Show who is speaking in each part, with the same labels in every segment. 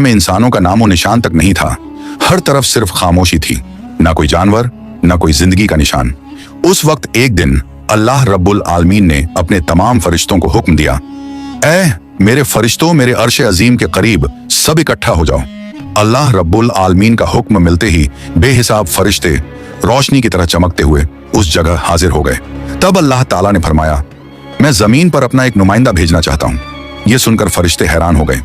Speaker 1: में इंसानों का नामो निशान तक नहीं था। हर तरफ सिर्फ खामोशी थी, ना कोई जानवर, ना कोई जिंदगी का निशान। उस वक्त एक दिन अल्लाह रब्बुल आलमीन ने अपने तमाम फरिश्तों को हुक्म दिया, ऐ मेरे फरिश्तों, मेरे अर्श अजीम के करीब सब इकट्ठा हो जाओ। अल्लाह रब्बुल आलमीन का हुक्म मिलते ही बेहिसाब फरिश्ते रोशनी की तरह चमकते हुए उस जगह हाजिर हो गए। तब अल्लाह ताला ने फरमाया, मैं जमीन पर अपना एक नुमाइंदा भेजना चाहता हूँ। ये सुनकर फरिश्ते हैरान हो गए।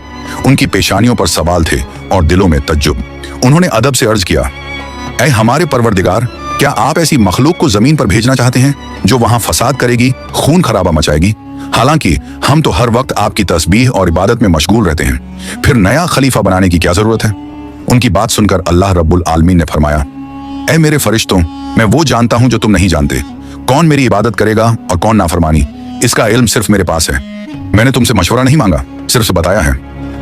Speaker 1: उनकी पेशानियों पर सवाल थे और दिलों में तज्जुब। उन्होंने अदब से अर्ज किया, ऐ हमारे परवरदिगार, क्या आप ऐसी मखलूक को जमीन पर भेजना चाहते हैं जो वहां फसाद करेगी, खून खराबा मचाएगी? हालांकि हम तो हर वक्त आपकी तस्बीह और इबादत में मशगूल रहते हैं, फिर नया खलीफा बनाने की क्या जरूरत है? उनकी बात सुनकर अल्लाह रब्बुल आलमीन ने फरमाया, ऐ मेरे फरिश्तों, मैं वो जानता हूं जो तुम नहीं जानते। कौन मेरी इबादत करेगा और कौन नाफरमानी, इसका इल्म सिर्फ मेरे पास है। मैंने तुमसे मशवरा नहीं मांगा, सिर्फ बताया है।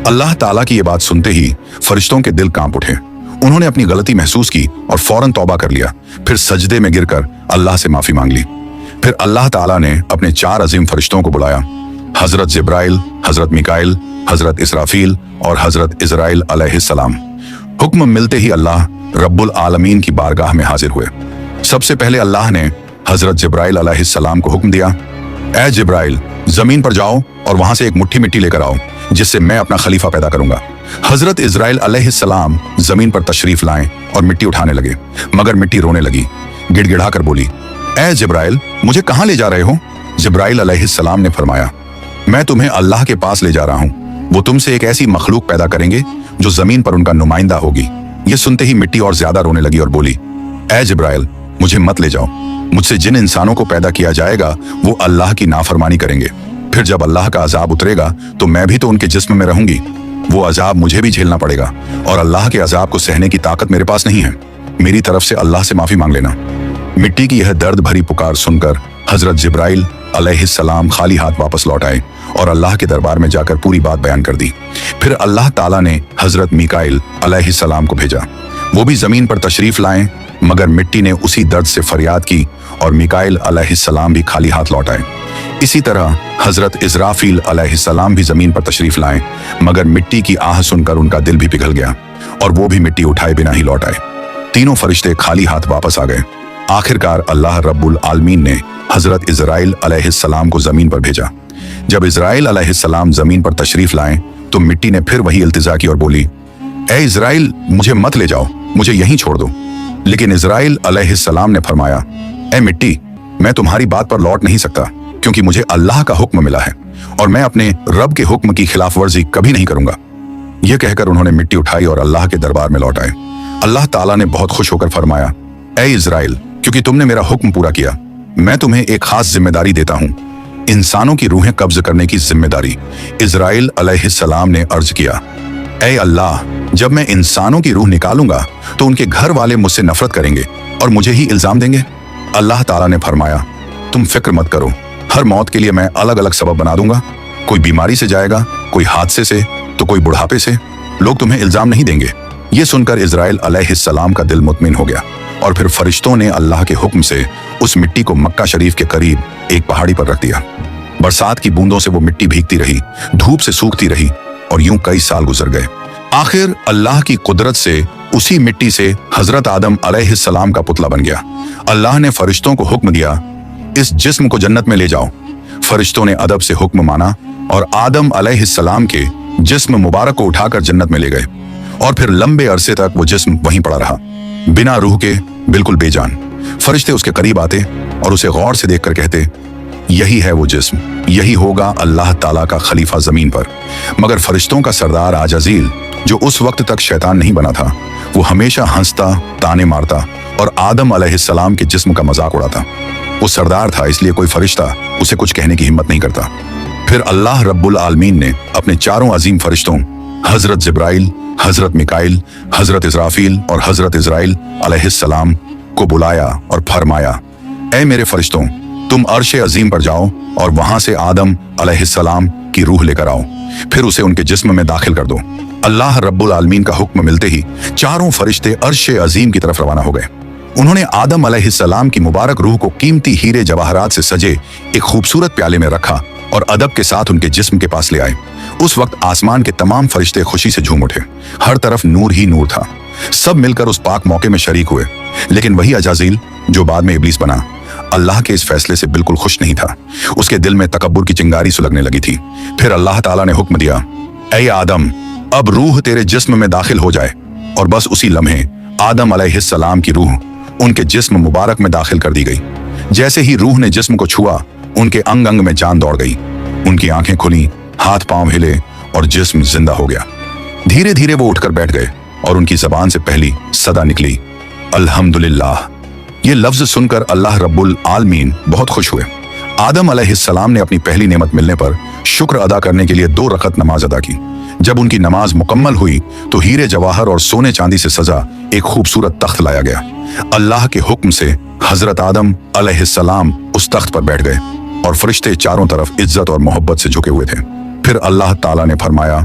Speaker 1: अल्लाह ताला की ये बात सुनते ही फरिश्तों के दिल कांप उठे। उन्होंने अपनी गलती महसूस की और फौरन तौबा कर लिया। फिर सजदे में गिरकर अल्लाह से माफी मांग ली। फिर अल्लाह ताला ने अपने 4 अजीम फरिश्तों को बुलाया, हजरत जिब्राइल, हजरत मिकाइल, हजरत इसराफील और हजरत इजराइल अलैहिस्सलाम। हुक्म मिलते ही अल्लाह रब्बुल आलमीन की बारगाह में हाजिर हुए। सबसे पहले अल्लाह ने हजरत जिब्राइल अलैहिस्सलाम को हुक्म दिया, ऐ जिब्राइल, जमीन पर जाओ और वहां से एक मुट्ठी मिट्टी लेकर आओ, जिससे मैं अपना खलीफा पैदा करूंगा। हजरत इजराइल अलैहिस्सलाम जमीन पर तशरीफ लाएं और मिट्टी उठाने लगे, मगर मिट्टी रोने लगी। गिड़गिड़ाकर बोली, ऐ जिब्राइल, मुझे कहां ले जा रहे हो? जिब्राइल अलैहिस्सलाम ने फरमाया, मैं तुम्हें अल्लाह के पास ले जा रहा हूं। वो तुमसे एक ऐसी मखलूक पैदा करेंगे जो जमीन पर उनका नुमाइंदा होगी। ये सुनते ही मिट्टी और ज्यादा रोने लगी और बोली, ऐ जिब्राइल, मुझे मत ले जाओ। मुझसे जिन इंसानों को पैदा किया जाएगा वो अल्लाह की नाफरमानी करेंगे। फिर जब अल्लाह का अजाब उतरेगा तो मैं भी तो उनके जिस्म में रहूंगी। वो अजाब मुझे भी झेलना पड़ेगा और अल्लाह के अजाब को सहने की ताकत मेरे पास नहीं है। मेरी तरफ से अल्लाह से माफी मांग लेना। मिट्टी की यह दर्द भरी पुकार सुनकर हजरत जिब्राइल अलैहिस्सलाम खाली हाथ वापस लौट आए और अल्लाह के दरबार में जाकर पूरी बात बयान कर दी। फिर अल्लाह ताला ने हजरत मिकाइल अलैहिस्सलाम को भेजा। वो भी जमीन पर तशरीफ लाएं, मगर मिट्टी ने उसी दर्द से फरियाद की और मिकाइल अलैहिस्सलाम भी खाली हाथ लौट आए। इसी तरह हजरत इजराफील अलैहिस्सलाम भी जमीन पर तशरीफ लाएं, मगर मिट्टी की आह सुनकर उनका दिल भी पिघल गया और वो भी मिट्टी उठाए बिना ही लौट आए। तीनों फरिश्ते खाली हाथ वापस आ गए। आखिरकार अल्लाह रब्बुल आलमीन ने हजरत इजराइल अलैहिस्सलाम को जमीन पर भेजा। जब इजराइल अलैहिस्सलाम जमीन पर तशरीफ लाएं तो मिट्टी ने फिर वही इल्तिजा की और बोली, ऐ इजराइल, मुझे मत ले जाओ, मुझे यहीं छोड़ दो। लेकिन इजराइल अलैहिस्सलाम ने फरमाया, ऐ मिट्टी, मैं तुम्हारी बात पर लौट नहीं सकता, क्योंकि मुझे अल्लाह का हुक्म मिला है और मैं अपने रब के हुक्म की खिलाफ वर्जी कभी नहीं करूंगा। यह कहकर उन्होंने मिट्टी उठाई और अल्लाह के दरबार में लौट आए। अल्लाह ताला ने बहुत खुश होकर फरमाया, ऐ इजराइल, क्योंकि तुमने मेरा हुक्म पूरा किया, मैं तुम्हें एक खास जिम्मेदारी देता हूँ, इंसानों की रूहें कब्ज करने की जिम्मेदारी। इजराइल अलैहिस्सलाम ने अर्ज किया, ऐ अल्लाह, जब मैं इंसानों की रूह निकालूंगा तो उनके घर वाले मुझसे नफरत करेंगे और मुझे ही इल्जाम देंगे। अल्लाह ताला ने फरमाया, तुम फिक्र मत करो, हर मौत के लिए मैं अलग अलग सबब बना दूंगा। कोई बीमारी से जाएगा, कोई हादसे से, तो कोई बुढ़ापे से। लोग तुम्हें इल्जाम नहीं देंगे। ये सुनकर इजराइल अलैहिस्सलाम का दिल मुतमिन हो गया और फिर फरिश्तों ने अल्लाह के हुक्म से उस मिट्टी को मक्का शरीफ के करीब एक पहाड़ी पर रख दिया। बरसात की बूंदों से वो मिट्टी भीगती रही, धूप से सूखती रही और यूं कई साल गुजर गए। आखिर अल्लाह की कुदरत से उसी मिट्टी से हजरत आदम अलैहिस्सलाम का पुतला बन गया। अल्लाह ने फरिश्तों को हुक्म दिया, इस जिस्म को जन्नत में ले जाओ। फरिश्तों ने अदब से हुक्म माना और आदम अलैहिस्सलाम के जिस्म मुबारक को उठाकर जन्नत में ले गए और फिर लंबे अरसे तक वो जिस्म वहीं पड़ा रहा, बिना रूह के, बिल्कुल बेजान। फरिश्ते उसके करीब आते और उसे गौर से देखकर कहते, यही है वो जिस्म, यही होगा अल्लाह ताला का खलीफा जमीन पर। मगर फरिश्तों का सरदार आजाजील, जो उस वक्त तक शैतान नहीं बना था, वो हमेशा हंसता, ताने मारता और आदम अलैहिस्सलाम के जिस्म का मजाक उड़ाता। वो सरदार था, इसलिए कोई फरिश्ता उसे कुछ कहने की हिम्मत नहीं करता। फिर अल्लाह रब्बुल आलमीन ने अपने 4 अजीम फरिश्तों हजरत जिब्राइल, हजरत मिकाइल, हजरत इजराफील और हजरत इजराइल अलैहिस्सलाम को बुलाया और फरमाया, ऐ मेरे फरिश्तों, तुम अर्श अजीम पर जाओ और वहां से आदम अलैहिस्सलाम की रूह लेकर आओ, फिर उसे उनके जिस्म में दाखिल कर दो। अल्लाह रब्बुल आलमीन का हुक्म मिलते ही 4 फरिश्ते अर्श अजीम की तरफ रवाना हो गए। उन्होंने आदम अलैहिस्सलाम की मुबारक रूह को कीमती हीरे जवाहरात से सजे एक खूबसूरत प्याले में रखा और अदब के साथ उनके जिस्म के पास ले आए। उस वक्त आसमान के तमाम फरिश्ते खुशी से झूम उठे। हर तरफ नूर ही नूर था। सब मिलकर उस पाक मौके में शरीक हुए। लेकिन वही अजाजील जो बाद में इब्लीस बना, अल्लाह के इस फैसले से बिल्कुल खुश नहीं था। उसके दिल में तकब्बुर की चिंगारी सुलगने लगी थी। फिर अल्लाह ताला ने हुक्म दिया, ऐ आदम, अब रूह तेरे जिस्म में दाखिल हो जाए। और बस उसी लम्हे आदम अलैहिस्सलाम की रूह उनके जिस्म मुबारक में दाखिल कर दी गई। जैसे ही रूह ने जिस्म को छुआ, उनके अंग अंग में जान दौड़ गई। उनकी आंखें खुली, हाथ पांव हिले और जिस्म जिंदा हो गया। धीरे धीरे वो उठकर बैठ गए और उनकी जबान से पहली सदा निकली, अल्हम्दुलिल्लाह। ये लफ्ज सुनकर अल्लाह रब्बुल आलमीन बहुत खुश हुए। आदम अलैहिस्सलाम ने अपनी पहली नेमत मिलने पर शुक्र अदा करने के लिए 2 रकत नमाज अदा की। जब उनकी नमाज मुकम्मल हुई तो हीरे जवाहर और सोने चांदी से सजा एक खूबसूरत तख्त लाया गया। अल्लाह के हुक्म से हजरत आदम अलैहिस्सलाम उस तख्त पर बैठ गए और फरिश्ते चारों तरफ इज्जत और मोहब्बत से झुके हुए थे। फिर अल्लाह ताला ने फरमाया,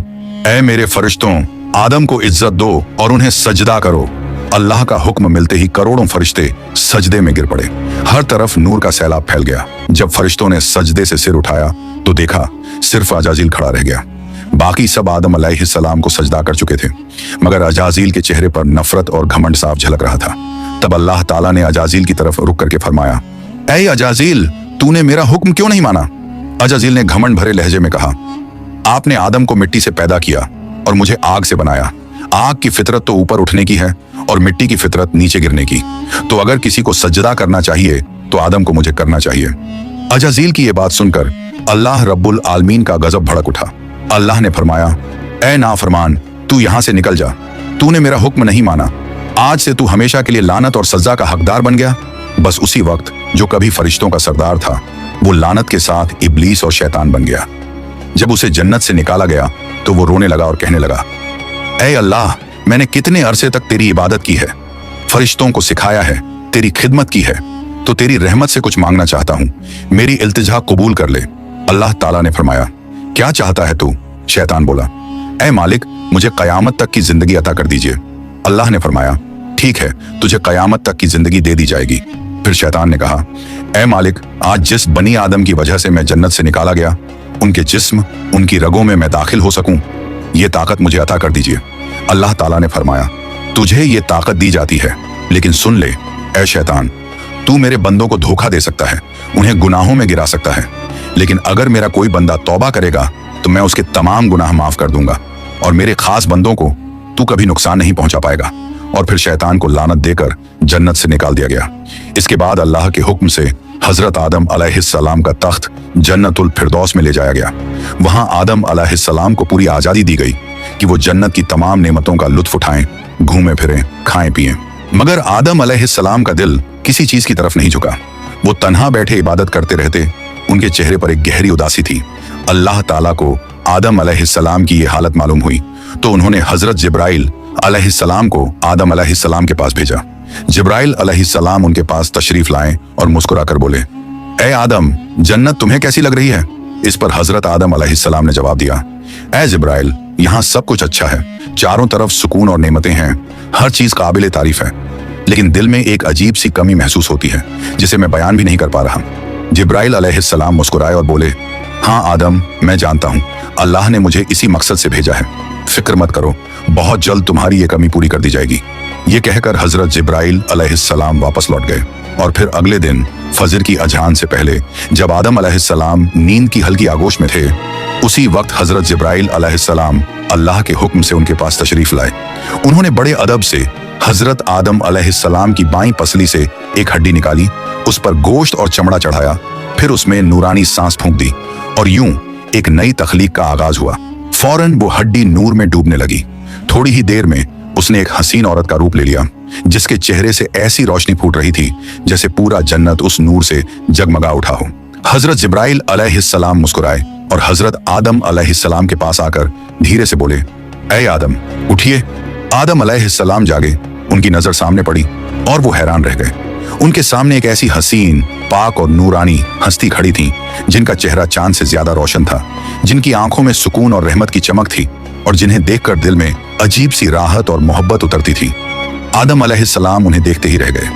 Speaker 1: ऐ मेरे फरिश्तों, आदम को इज्जत दो और उन्हें सजदा करो। अल्लाह का हुक्म मिलते ही करोड़ों फरिश्ते सजदे में गिर पड़े। हर तरफ नूर का सैलाब फैल गया। जब फरिश्तों ने सजदे से सिर उठाया तो देखा सिर्फ अजाजील खड़ा रह गया। बाकी सब आदम अलैहिस्सलाम को सजदा कर चुके थे, मगर अजाजील के चेहरे पर नफरत और घमंड साफ झलक रहा था। तब अल्लाह ताला ने अजाजील की तरफ रुक करके फरमाया, ऐ अजाजील, तूने मेरा हुक्म क्यों नहीं माना? अजाजील ने घमंड भरे लहजे में कहा, आपने आदम को मिट्टी से पैदा किया और मुझे आग से बनाया। आग की फितरत तो ऊपर उठने की है और मिट्टी की फितरत नीचे गिरने की। तो अगर किसी को सजदा करना चाहिए तो आदम को मुझे करना चाहिए। अजाजील की ये बात सुनकर अल्लाह रब्बुल आलमीन का गजब भड़क उठा। अल्लाह ने फरमाया, ऐ नाफरमान, तू यहां से निकल जा। तूने मेरा हुक्म नहीं माना। आज से तू हमेशा के लिए लानत और सजा का हकदार बन गया। बस उसी वक्त जो कभी फरिश्तों का सरदार था, वो लानत के साथ इब्लीस और शैतान बन गया। जब उसे जन्नत से निकाला गया तो वो रोने लगा और कहने लगा, ऐ अल्लाह, मैंने कितने अरसे तक तेरी इबादत की है, फरिश्तों को सिखाया है, तेरी खिदमत की है, तो तेरी रहमत से कुछ मांगना चाहता हूँ, मेरी इल्तिजा कबूल कर ले। अल्लाह ताला ने फरमाया, क्या चाहता है तू? शैतान बोला, ऐ मालिक, मुझे कयामत तक की जिंदगी अता कर दीजिए। अल्लाह ने फरमाया, ठीक है, तुझे कयामत तक की जिंदगी दे दी जाएगी। फिर शैतान ने कहा, ऐ मालिक, आज जिस बनी आदम की वजह से मैं जन्नत से निकाला गया, उनके जिस्म, उनकी रगों में मैं दाखिल हो सकूं, ये ताकत मुझे अता कर दीजिए। अल्लाह ताला ने फरमाया, तुझे ये ताकत दी जाती है, लेकिन सुन ले ऐ शैतान, तू मेरे बंदों को धोखा दे सकता है, उन्हें गुनाहों में गिरा सकता है, लेकिन अगर मेरा कोई बंदा तौबा करेगा तो मैं उसके तमाम गुनाह माफ कर दूंगा और मेरे खास बंदों को तू कभी नुकसान नहीं पहुंचा पाएगा। और फिर शैतान को लानत देकर जन्नत से निकाल दिया गया। इसके बाद अल्लाह के हुक्म से हजरत आदम अलैहिस्सलाम का तख्त जन्नतुल फिरदौस में ले जाया गया। वहां आदम अलैहिस्सलाम को पूरी आजादी दी गई कि वो जन्नत की तमाम नेमतों का लुत्फ उठाएं, घूमें फिरें, खाएं पिएं। मगर आदम अलैहिस्सलाम का दिल किसी चीज की तरफ नहीं झुका। वो तन्हा बैठे इबादत करते रहते। उनके चेहरे पर एक गहरी उदासी थी। अल्लाह ताला को आदम अलैहिस्सलाम की ये हालत मालूम हुई तो उन्होंने हजरत जिब्राइल अलैहिस्सलाम को आदम अलैहिस्सलाम के पास भेजा। जिब्राइल अलैहिस्सलाम उनके पास तशरीफ लाए और मुस्कुराकर बोले, ऐ आदम, जन्नत तुम्हें कैसी लग रही है? इस पर हजरत आदम अलैहिस्सलाम ने जवाब दिया, ऐ जिब्राइल, यहाँ सब कुछ अच्छा है, चारों तरफ सुकून और नेमतें हैं, हर चीज काबिल तारीफ है, लेकिन दिल में एक अजीब सी कमी महसूस होती है जिसे मैं बयान भी नहीं कर पा रहा। जिब्राइल अलैहिस्सलाम मुस्कुराए और बोले, हाँ आदम, मैं जानता हूँ, अल्लाह ने मुझे इसी मकसद से भेजा है, फिक्र मत करो, बहुत जल्द तुम्हारी ये कमी पूरी कर दी जाएगी। ये कहकर हजरत जिब्राइल अलैहिस्सलाम वापस लौट गए। और फिर अगले दिन फजर की अजान से पहले जब आदम अलैहिस्सलाम नींद की हल्की आगोश में थे, उसी वक्त हजरत जिब्राइल अलैहिस्सलाम अल्लाह के हुक्म से उनके पास तशरीफ लाए। उन्होंने बड़े अदब से हजरत आदम अलैहिस्सलाम की बाईं पसली से एक हड्डी निकाली, उस पर गोश्त और चमड़ा चढ़ाया, फिर उसमें नूरानी सांस फूंक दी और यूं एक नई तख्लीक का आगाज हुआ। फौरन वो हड्डी नूर में डूबने लगी। थोड़ी ही देर में उसने एक हसीन औरत का रूप ले लिया, जिसके चेहरे से ऐसी रोशनी फूट रही थी जैसे पूरा जन्नत उस नूर से जगमगा उठा हो। हजरत जिब्राइल अलैहिस्सलाम मुस्कुराए और हजरत आदम अलैहिस्सलाम के पास आकर धीरे से बोले, ऐ आदम, उठिए। आदम अलैहिस्सलाम जागे। उनकी नजर सामने पड़ी और वो हैरान रह गए। उनके सामने एक ऐसी हसीन, पाक और नूरानी हस्ती खड़ी थी जिनका चेहरा चांद से ज्यादा रोशन था, जिनकी आंखों में सुकून और रहमत की चमक थी और जिन्हें देखकर दिल में अजीब सी राहत और मोहब्बत उतरती थी। आदम अलैहिस्सलाम उन्हें देखते ही रह गए।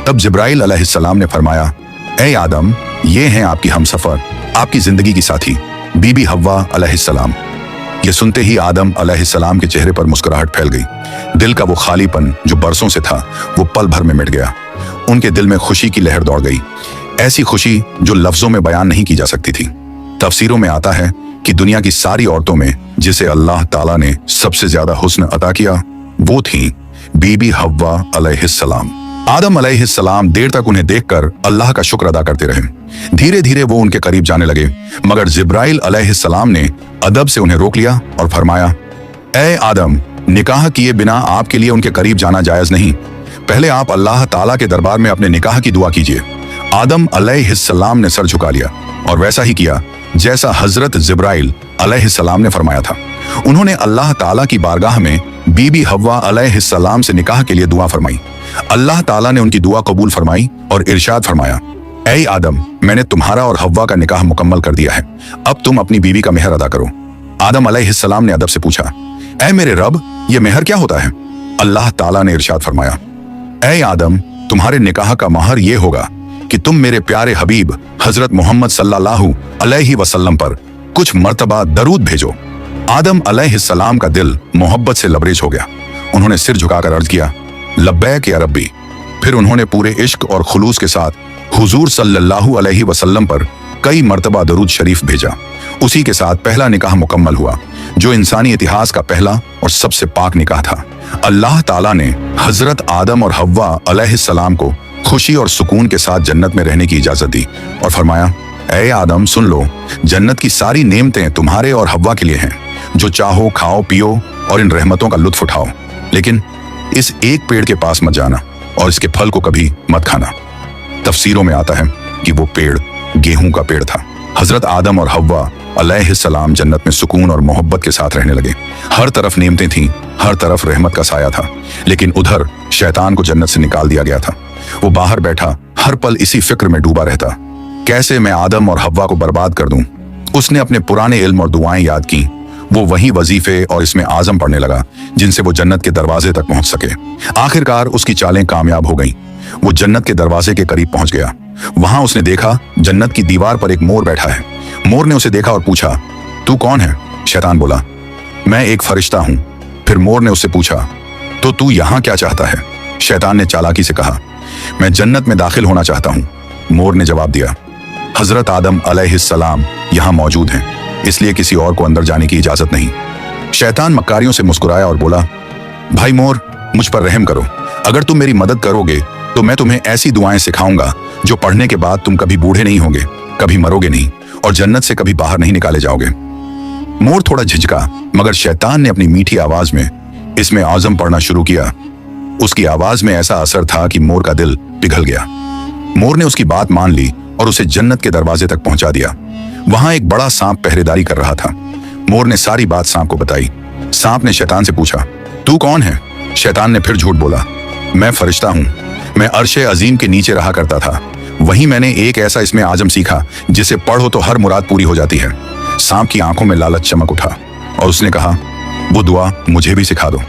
Speaker 1: तब जिब्राइल अलैहिस्सलाम ने फरमाया, ए आदम, ये हैं आपकी हमसफर, आपकी जिंदगी की साथी बीबी हव्वा अलैहिस्सलाम। ये सुनते ही आदम अलैहिस्सलाम के चेहरे पर मुस्कुराहट फैल गई। दिल का वो खालीपन जो बरसों से था वो पल भर में मिट गया। उनके दिल में खुशी की लहर दौड़ गई, ऐसी खुशी जो लफ्जों में बयान नहीं की जा सकती थी। तफसीरों में आता है कि दुनिया की सारी औरतों में जिसे अल्लाह ताला ने सबसे ज्यादा हुस्न अता किया वो थी बीबी हव्वा अलैहिस्सलाम। आदम अलैहिस्सलाम देर तक उन्हें देखकर अल्लाह का शुक्र अदा करते रहे। धीरे धीरे वो उनके करीब जाने लगे, मगर जिब्राइल अलैहिस्सलाम ने अदब से उन्हें रोक लिया और फरमाया, ए आदम, निकाह किए बिना आपके लिए उनके करीब जाना जायज नहीं। पहले आप अल्लाह ताला के दरबार में अपने निकाह की दुआ कीजिए। आदम अलैहिस्सलाम ने सर झुका लिया और वैसा ही किया जैसा हजरत जिब्राइल अलैहिस्सलाम ने फरमाया था। उन्होंने अल्लाह ताला की बारगाह में बीबी हव्वा अलैहिस्सलाम से निकाह के लिए दुआ फरमाई। अल्लाह ताला ने उनकी दुआ कबूल फरमाई और इरशाद फरमाया, ऐ आदम, मैंने तुम्हारा और हव्वा का निकाह मुकम्मल कर दिया है, अब तुम अपनी बीवी का मेहर अदा करो। आदम अलैहिस्सलाम ने अदब से पूछा, ऐ मेरे रब, ये मेहर क्या होता है? अल्लाह ताला ने इरशाद फरमाया, ऐ आदम, तुम्हारे निकाह का महर ये होगा कि तुम मेरे प्यारे हबीब हजरत मोहम्मद सल्लल्लाहु अलैहि वसल्लम पर कुछ मर्तबा दरूद भेजो। आदम अलैहिस्सलाम का दिल मोहब्बत से लबरेज हो गया। उन्होंने सिर झुकाकर अर्ज किया, लब्बैक या रब्बी। फिर उन्होंने पूरे इश्क और खुलूस के साथ हुजूर सल्लल्लाहु अलैहि वसल्लम पर कई मर्तबा दरूद शरीफ भेजा। उसी के साथ पहला निकाह मुकम्मल हुआ, जो इंसानी इतिहास का पहला और सबसे पाक निकाह था। अल्लाह ताला ने हजरत आदम और हव्वा अलैहिस्सलाम को खुशी और सुकून के साथ जन्नत में रहने की इजाजत दी और फरमाया, ऐ आदम, सुन लो, जन्नत की सारी नेमतें तुम्हारे और हव्वा के लिए हैं। जो चाहो खाओ पियो और इन रहमतों का लुत्फ उठाओ, लेकिन इस एक पेड़ के पास मत जाना और इसके फल को कभी मत खाना। तफसीरों में आता है कि वो पेड़ गेहूं का पेड़ था। हजरत आदम और हव्वा अलैहिस्सलाम जन्नत में सुकून और मोहब्बत के साथ रहने लगे। हर तरफ नेमतें थीं, हर तरफ रहमत का साया था, लेकिन उधर शैतान को जन्नत से निकाल दिया गया था। वो बाहर बैठा हर पल इसी फिक्र में डूबा रहता, कैसे मैं आदम और हव्वा को बर्बाद कर दूं। उसने अपने पुराने इल्म और दुआएं याद की। वो वही वजीफे और इसमें आजम पढ़ने लगा जिनसे वो जन्नत के दरवाजे तक पहुंच सके। आखिरकार उसकी चालें कामयाब हो गईं। वो जन्नत के दरवाजे के करीब पहुंच गया। वहां उसने देखा जन्नत की दीवार पर एक मोर बैठा है। मोर ने उसे देखा और पूछा, तू कौन है? शैतान बोला, मैं एक फरिश्ता हूं। फिर मोर ने उससे पूछा, तो तू यहां क्या चाहता है? शैतान ने चालाकी से कहा, मैं जन्नत में दाखिल होना चाहता हूं। मोर ने जवाब दिया, हजरत आदम अलैहिस्सलाम यहां मौजूद हैं, इसलिए किसी और को अंदर जाने की इजाजत नहीं। शैतान मक्कारियों से मुस्कुराया और बोला, भाई मोर, मुझ पर रहम करो। अगर तुम मेरी मदद करोगे तो मैं तुम्हें ऐसी दुआएं सिखाऊंगा जो पढ़ने के बाद तुम कभी बूढ़े नहीं होगे, कभी मरोगे नहीं और जन्नत से कभी बाहर नहीं निकाले जाओगे। मोर थोड़ा झिझका, मगर शैतान ने अपनी मीठी आवाज में इसमें आजम पढ़ना शुरू किया। उसकी आवाज में ऐसा असर था कि मोर का दिल पिघल गया। मोर ने उसकी बात मान ली और उसे जन्नत के दरवाजे तक पहुंचा दिया। वहां एक बड़ा सांप पहरेदारी कर रहा था। मोर ने सारी बात सांप को बताई। सांप ने शैतान से पूछा, तू कौन है? शैतान ने फिर झूठ बोला, मैं फरिश्ता हूं। मैं अर्शे अजीम के नीचे रहा करता था। वहीं मैंने एक ऐसा इसमें आजम सीखा जिसे पढ़ो तो हर मुराद पूरी हो जाती है। सांप की आंखों में लालच चमक उठा और उसने कहा, वो दुआ मुझे भी सिखा दो।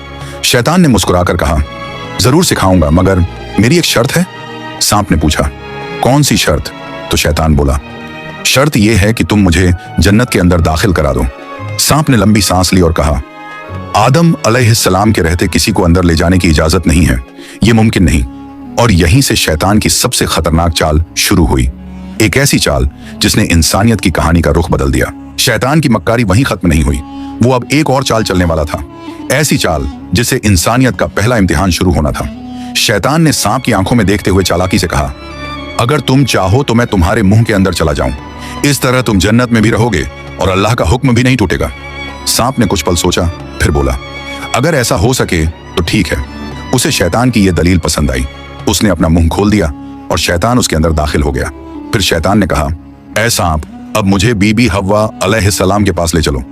Speaker 1: शैतान ने मुस्कुराकर कहा, जरूर सिखाऊंगा, मगर मेरी एक शर्त है। सांप ने पूछा, कौन सी शर्त? तो शैतान बोला, शर्त यह है कि तुम मुझे जन्नत के अंदर दाखिल करा दो। सांप ने लंबी सांस ली और कहा, आदम अलैहिस्सलाम के रहते किसी को अंदर ले जाने की इजाजत नहीं है, यह मुमकिन नहीं। और यहीं से शैतान की सबसे खतरनाक चाल शुरू हुई, एक ऐसी चाल जिसने इंसानियत की कहानी का रुख बदल दिया। शैतान की मक्कारी वहीं खत्म नहीं हुई, वो अब एक और चाल चलने वाला था, ऐसी चाल जिससे इंसानियत का पहला इम्तिहान शुरू होना था। शैतान ने सांप की आंखों में देखते हुए चालाकी से कहा, अगर तुम चाहो तो मैं तुम्हारे मुंह के अंदर चला जाऊं, इस तरह तुम जन्नत में भी रहोगे और अल्लाह का हुक्म भी नहीं टूटेगा। सांप ने कुछ पल सोचा, फिर बोला, अगर ऐसा हो सके तो ठीक है। उसे शैतान की यह दलील पसंद आई। उसने अपना मुंह खोल दिया और शैतान उसके अंदर दाखिल हो गया। फिर शैतान ने कहा, ऐ सांप, अब मुझे बीबी हव्वा अलैहिस्सलाम के पास ले चलो।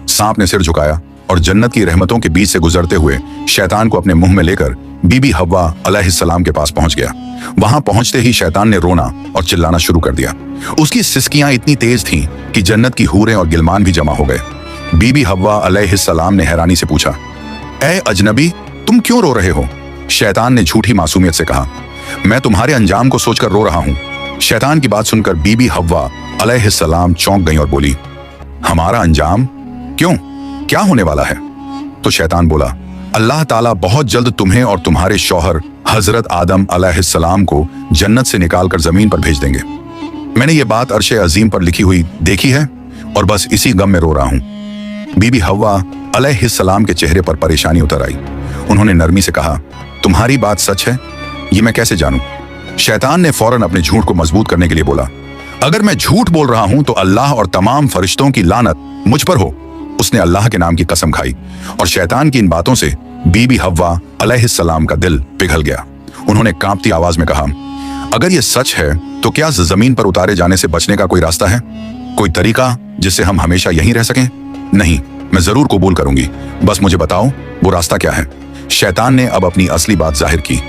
Speaker 1: सांप ने सिर झुकाया और जन्नत की रहमतों के बीच से गुजरते हुए शैतान को अपने मुंह में लेकर बीबी हव्वा अलैहिस्सलाम के पास पहुंच गया। वहां पहुंचते ही शैतान ने रोना और चिल्लाना शुरू कर दिया। उसकी सिसकियां इतनी तेज थीं कि जन्नत की हूरें और गिलमान भी जमा हो गए। बीबी हव्वा अलैहिस्सलाम ने हैरानी से पूछा, ऐ अजनबी, तुम क्यों रो रहे हो? शैतान ने झूठी मासूमियत से कहा, मैं तुम्हारे अंजाम को सोचकर रो रहा हूँ। शैतान की बात सुनकर बीबी हव्वा अलैहिस्सलाम चौंक गई और बोली, हमारा अंजाम? क्यों, क्या होने वाला है? तो शैतान बोला, अल्लाह ताला बहुत जल्द तुम्हें और तुम्हारे शौहर हजरत आदम अलैहिस्सलाम को जन्नत से निकालकर जमीन पर भेज देंगे। मैंने ये बात अर्शे अजीम पर लिखी हुई देखी है और बस इसी गम में रो रहा हूँ। बीबी हव्वा अलैहिस्सलाम के चेहरे पर परेशानी उतर आई। उन्होंने नरमी से कहा, तुम्हारी बात सच है? ये मैं कैसे जानूं? शैतान ने फौरन अपने झूठ को मजबूत करने के लिए बोला, अगर मैं झूठ बोल रहा हूं तो अल्लाह और तमाम फरिश्तों की लानत मुझ पर हो। उसने अल्लाह के नाम की कसम खाई और शैतान की इन बातों से बीबी हव्वा अलैहिस्सलाम का दिल पिघल गया। उन्होंने कांपती आवाज में कहा, अगर ये सच है तो क्या जमीन पर उतारे जाने से बचने का कोई रास्ता है? कोई तरीका जिससे हम हमेशा यहीं रह सकें? नहीं, मैं जरूर कबूल करूंगी, बस मुझे बताओ वो रास्ता क्या है। शैतान ने अब अपनी असली बात जाहिर की।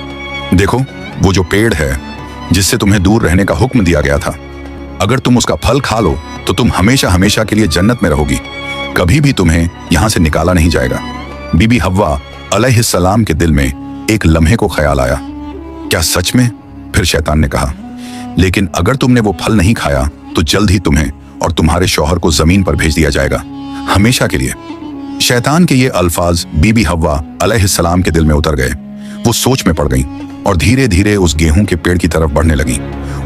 Speaker 1: देखो, वो जो पेड़ है जिससे तुम्हें दूर रहने का हुक्म दिया गया था, अगर तुम उसका फल खा लो तो तुम हमेशा हमेशा के लिए जन्नत में रहोगी, कभी भी तुम्हें यहां से निकाला नहीं जाएगा। बीबी हव्वा अलैहिस्सलाम के दिल में एक लम्हे को ख्याल आया, क्या सच में? फिर शैतान ने कहा, लेकिन अगर तुमने वो फल नहीं खाया तो जल्द ही तुम्हें और तुम्हारे शौहर को जमीन पर भेज दिया जाएगा, हमेशा के लिए। शैतान के ये अल्फाज बीबी हव्वा अलैहिस्सलाम के दिल में उतर गए। वो सोच में पड़ गईं और धीरे धीरे उस गेहूं के पेड़ की तरफ बढ़ने लगीं।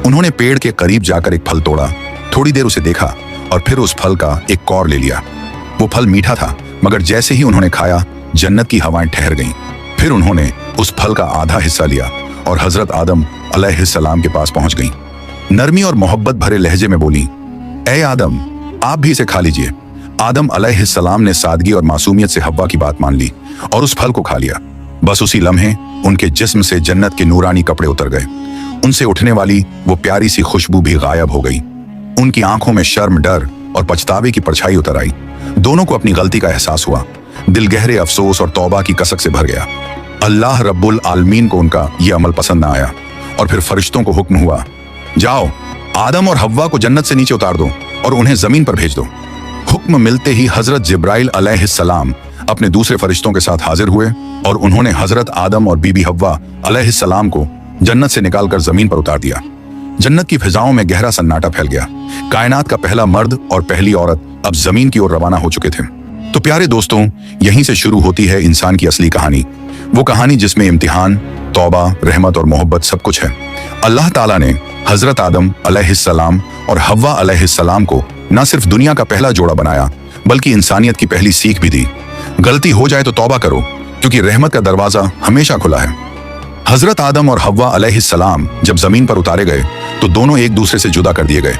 Speaker 1: उन्होंने पेड़ के करीब जाकर एक फल तोड़ा, थोड़ी देर उसे देखा और फिर उस फल का एक कौर ले लिया। वो फल मीठा था, मगर जैसे ही उन्होंने खाया जन्नत की हवाएं ठहर गईं। फिर उन्होंने उस फल का आधा हिस्सा लिया और हजरत आदम अलैहिस्सलाम के पास पहुंच गईं। नरमी और मोहब्बत भरे लहजे में बोली, ए आदम, आप भी इसे खा लीजिए। आदम अलैहिस्सलाम ने सादगी और मासूमियत से हव्वा की बात मान ली और उस फल को खा लिया। बस उसी लम्हे उनके जिस्म से जन्नत के नूरानी कपड़े उतर गए। उनसे उठने वाली वो प्यारी सी खुशबू भी गायब हो गई। उनकी आंखों में शर्म, डर और पछतावे की परछाई उतर आई। दोनों को अपनी गलती का एहसास हुआ। दिल गहरे अफसोस और तौबा की कसक से भर गया। अल्लाह रब्बुल आलमीन को उनका ये अमल पसंद न आया और फिर फरिश्तों को हुक्म हुआ, जाओ आदम और हव्वा को जन्नत से नीचे उतार दो और उन्हें जमीन पर भेज दो। हुक्म मिलते ही हजरत जिब्राइल अलैहिस्सलाम अपने दूसरे फरिश्तों के साथ हाजिर हुए और उन्होंने हजरत आदम और बीबी हव्वा अलैहिस्सलाम को जन्नत से निकालकर जमीन पर उतार दिया। जन्नत की फिजाओं में गहरा सन्नाटा फैल गया। कायनात का पहला मर्द और पहली औरत अब जमीन की ओर रवाना हो चुके थे। तो प्यारे दोस्तों, यहीं से शुरू होती है इंसान की असली कहानी। वो कहानी जिसमें इम्तिहान, तौबा, रहमत और मोहब्बत सब कुछ है। अल्लाह ताला ने हजरत आदम अलैहिस्सलाम और हव्वा अलैहिस्सलाम को न सिर्फ दुनिया का पहला जोड़ा बनाया, बल्कि इंसानियत की पहली सीख भी दी। गलती हो जाए तो तौबा करो, क्योंकि रहमत का दरवाजा हमेशा खुला है। हजरत आदम और हव्वा अलैहिस्सलाम जब जमीन पर उतारे गए तो दोनों एक दूसरे से जुदा कर दिए गए।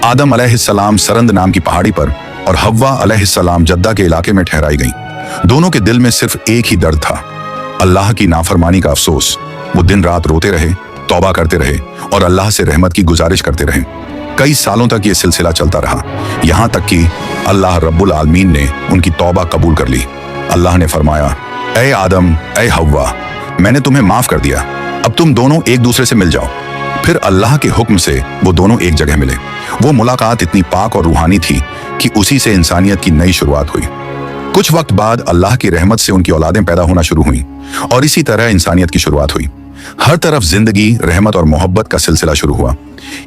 Speaker 1: आदम अलैहिस्सलाम सरंद नाम की पहाड़ी पर और हव्वा अलैहिस्सलाम जद्दा के इलाके में ठहराई गईं। दोनों के दिल में सिर्फ एक ही दर्द था, अल्लाह की नाफरमानी का अफसोस। वो दिन रात रोते रहे, तौबा करते रहे और अल्लाह से रहमत की गुजारिश करते रहे। कई सालों तक ये सिलसिला चलता रहा, यहाँ तक कि अल्लाह रब्बुल आलमीन ने उनकी तौबा कबूल कर ली। अल्लाह ने फरमाया, ए आदम, ए हव्वा, मैंने तुम्हें माफ कर दिया, अब तुम दोनों एक दूसरे से मिल जाओ। फिर अल्लाह के हुक्म से वो दोनों एक जगह मिले। वो मुलाकात इतनी पाक और रूहानी थी कि उसी से इंसानियत की नई शुरुआत हुई। कुछ वक्त बाद अल्लाह की रहमत से उनकी औलादें पैदा होना शुरू हुई और इसी तरह इंसानियत की शुरुआत हुई। हर तरफ जिंदगी, रहमत और मोहब्बत का सिलसिला शुरू हुआ।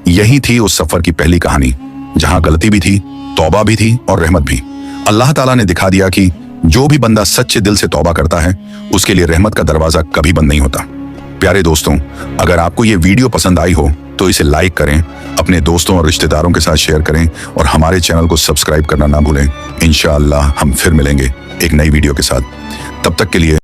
Speaker 1: यही थी उस सफर की पहली कहानी, जहां गलती भी थी, तौबा भी थी और रहमत भी। अल्लाह ताला ने दिखा दिया कि जो भी बंदा सच्चे दिल से तौबा करता है, उसके लिए रहमत का दरवाजा कभी बंद नहीं होता। प्यारे दोस्तों, अगर आपको ये वीडियो पसंद आई हो तो इसे लाइक करें, अपने दोस्तों और रिश्तेदारों के साथ शेयर करें और हमारे चैनल को सब्सक्राइब करना ना भूलें। इंशाअल्लाह हम फिर मिलेंगे एक नई वीडियो के साथ। तब तक के लिए